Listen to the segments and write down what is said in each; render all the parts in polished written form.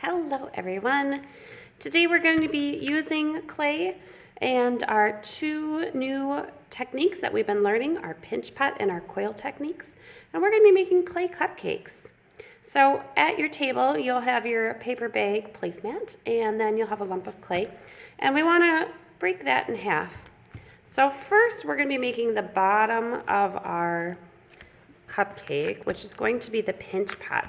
Hello everyone. Today we're going to be using clay, and our two new techniques that we've been learning are pinch pot and our coil techniques. And we're going to be making clay cupcakes. So at your table you'll have your paper bag placemat, and then you'll have a lump of clay. And we want to break that in half. So first we're going to be making the bottom of our cupcake, which is going to be the pinch pot.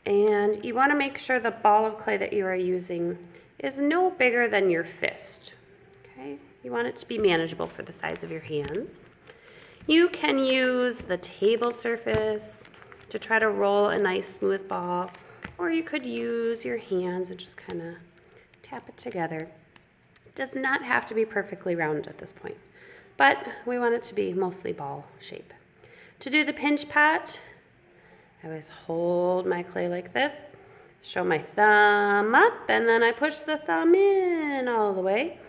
And you want to make sure the ball of clay that you are using is no bigger than your fist. Okay? You want it to be manageable for the size of your hands. You can use the table surface to try to roll a nice smooth ball, or you could use your hands and just kind of tap it together. It does not have to be perfectly round at this point, but we want it to be mostly ball shape. To do the pinch pot, I always hold my clay like this, show my thumb up, and then I push the thumb in all the way.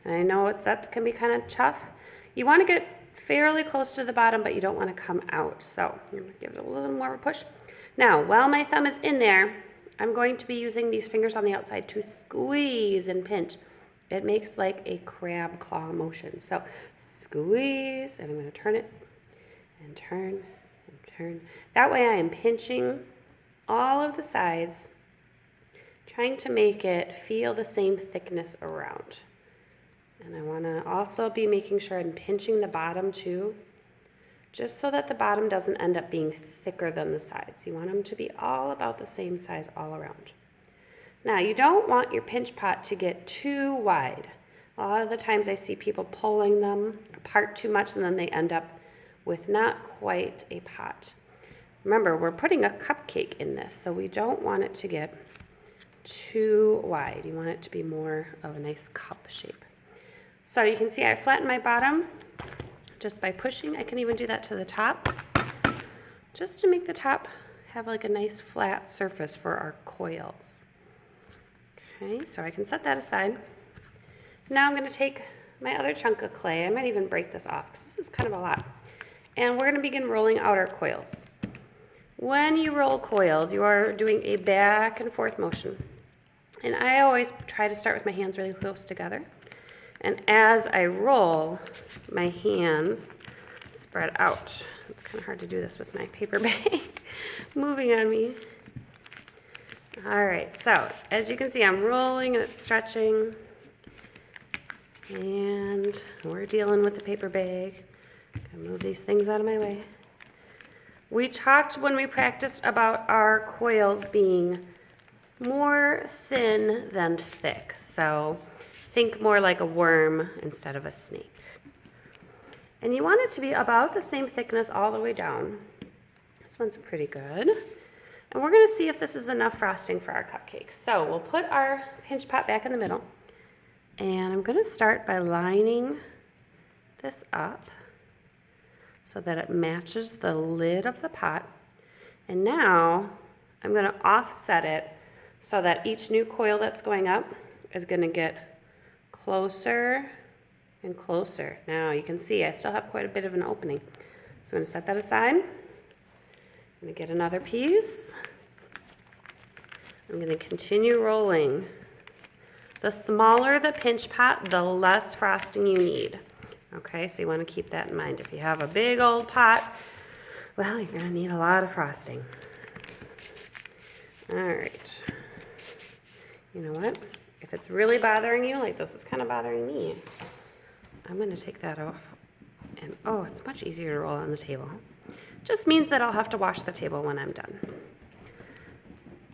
And I know that can be kind of tough. You want to get fairly close to the bottom, but you don't want to come out. So I'm going to give it a little more of a push. Now, while my thumb is in there, I'm going to be using these fingers on the outside to squeeze and pinch. It makes like a crab claw motion. So squeeze, and I'm going to turn it and turn. That way I am pinching all of the sides, trying to make it feel the same thickness around. And I want to also be making sure I'm pinching the bottom too, just so that the bottom doesn't end up being thicker than the sides. You want them to be all about the same size all around. Now, you don't want your pinch pot to get too wide. A lot of the times I see people pulling them apart too much, and then they end up with not quite a pot. Remember, we're putting a cupcake in this, so we don't want it to get too wide. You want it to be more of a nice cup shape. So you can see I flattened my bottom just by pushing. I can even do that to the top, just to make the top have like a nice flat surface for our coils. Okay, so I can set that aside. Now I'm going to take my other chunk of clay. I might even break this off because this is kind of a lot. And we're going to begin rolling out our coils. When you roll coils, you are doing a back and forth motion. And I always try to start with my hands really close together. And as I roll, my hands spread out. It's kind of hard to do this with my paper bag moving on me. All right, so as you can see, I'm rolling and it's stretching. And we're dealing with the paper bag. Gotta move these things out of my way. We talked when we practiced about our coils being more thin than thick. So think more like a worm instead of a snake. And you want it to be about the same thickness all the way down. This one's pretty good. And we're going to see if this is enough frosting for our cupcakes. So we'll put our pinch pot back in the middle. And I'm going to start by lining this up so that it matches the lid of the pot. And now I'm going to offset it so that each new coil that's going up is going to get closer and closer. Now you can see I still have quite a bit of an opening. So I'm going to set that aside. I'm going to get another piece. I'm going to continue rolling. The smaller the pinch pot, the less frosting you need. Okay, so you want to keep that in mind. If you have a big old pot, well, you're going to need a lot of frosting. All right. You know what? If it's really bothering you, like this is kind of bothering me, I'm going to take that off. And oh, it's much easier to roll on the table. Just means that I'll have to wash the table when I'm done.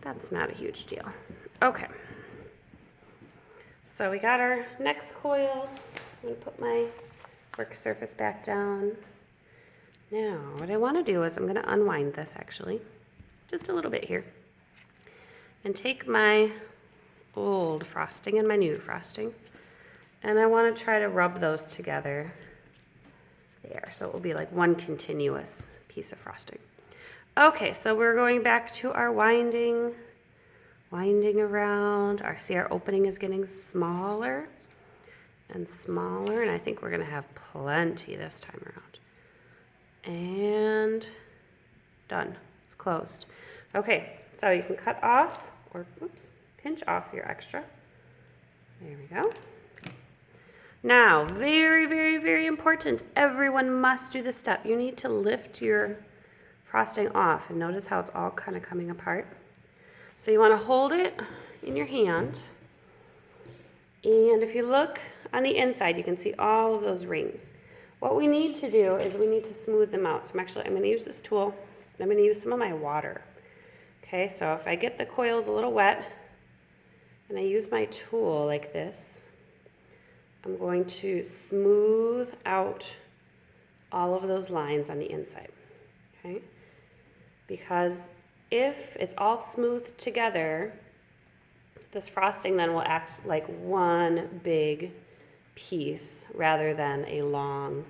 That's not a huge deal. Okay. So we got our next coil. I'm going to put my work surface back down. Now, what I want to do is I'm going to unwind this actually, just a little bit here, and take my old frosting and my new frosting, and I want to try to rub those together there, so it will be like one continuous piece of frosting. Okay, so we're going back to our winding around. See, our opening is getting smaller and smaller, and I think we're going to have plenty this time around. And done. It's closed. Okay, so you can cut off, or oops, pinch off your extra. There we go. Now, very, very, very important. Everyone must do this step. You need to lift your frosting off, and notice how it's all kind of coming apart. So you want to hold it in your hand, and if you look on the inside, you can see all of those rings. What we need to do is we need to smooth them out. So I'm going to use this tool, and I'm going to use some of my water. Okay, so if I get the coils a little wet, and I use my tool like this, I'm going to smooth out all of those lines on the inside, okay? Because if it's all smoothed together, this frosting then will act like one big piece rather than a long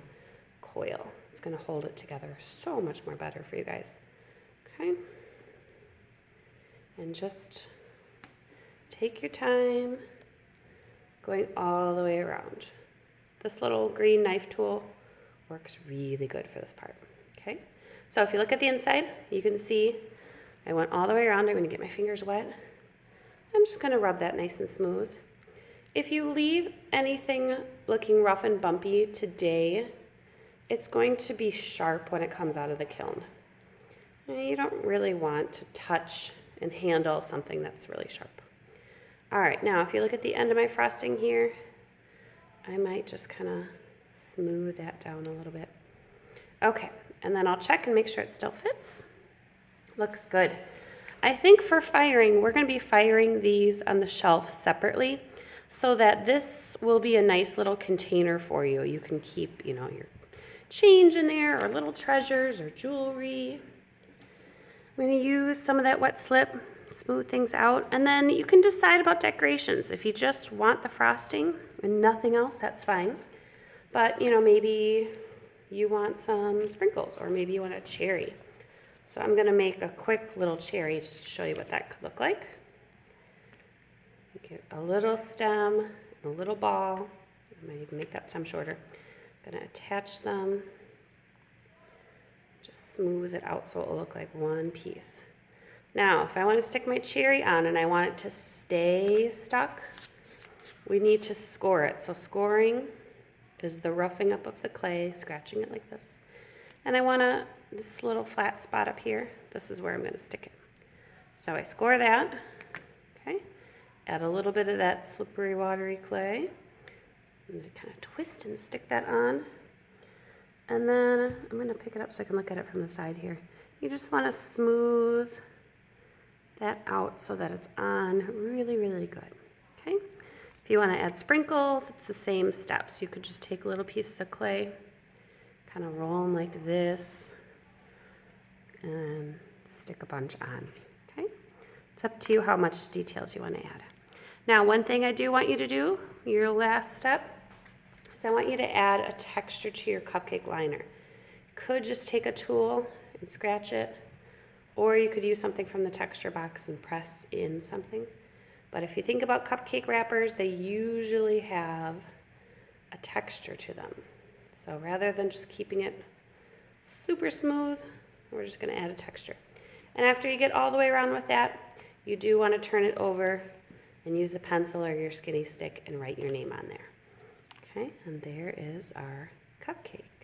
coil. It's going to hold it together so much more better for you guys, okay? And just take your time going all the way around. This little green knife tool works really good for this part, okay? So if you look at the inside, you can see I went all the way around. I'm going to get my fingers wet. I'm just going to rub that nice and smooth. If you leave anything looking rough and bumpy today, it's going to be sharp when it comes out of the kiln. And you don't really want to touch and handle something that's really sharp. All right, now if you look at the end of my frosting here, I might just kind of smooth that down a little bit. Okay, and then I'll check and make sure it still fits. Looks good. I think for firing, we're going to be firing these on the shelf separately so that this will be a nice little container for you. You can keep, you know, your change in there or little treasures or jewelry. I'm going to use some of that wet slip, smooth things out, and then you can decide about decorations. If you just want the frosting and nothing else, that's fine. But, you know, maybe you want some sprinkles or maybe you want a cherry. So I'm going to make a quick little cherry just to show you what that could look like. Get a little stem, a little ball. I might even make that stem shorter. I'm going to attach them. Just smooth it out so it will look like one piece. Now, if I want to stick my cherry on and I want it to stay stuck, we need to score it. So scoring is the roughing up of the clay, scratching it like this. And I want this little flat spot up here, this is where I'm going to stick it. So I score that, okay? Add a little bit of that slippery, watery clay. I'm going to kind of twist and stick that on. And then I'm going to pick it up so I can look at it from the side here. You just want to smooth that out so that it's on really, really good, okay? If you want to add sprinkles, it's the same steps. You could just take little pieces of clay, kind of roll them like this, and stick a bunch on, okay? It's up to you how much details you want to add. Now, one thing I do want you to do, your last step, is I want you to add a texture to your cupcake liner. You could just take a tool and scratch it, or you could use something from the texture box and press in something. But if you think about cupcake wrappers, they usually have a texture to them. So rather than just keeping it super smooth, we're just going to add a texture. And after you get all the way around with that, you do want to turn it over and use a pencil or your skinny stick and write your name on there. Okay, and there is our cupcake.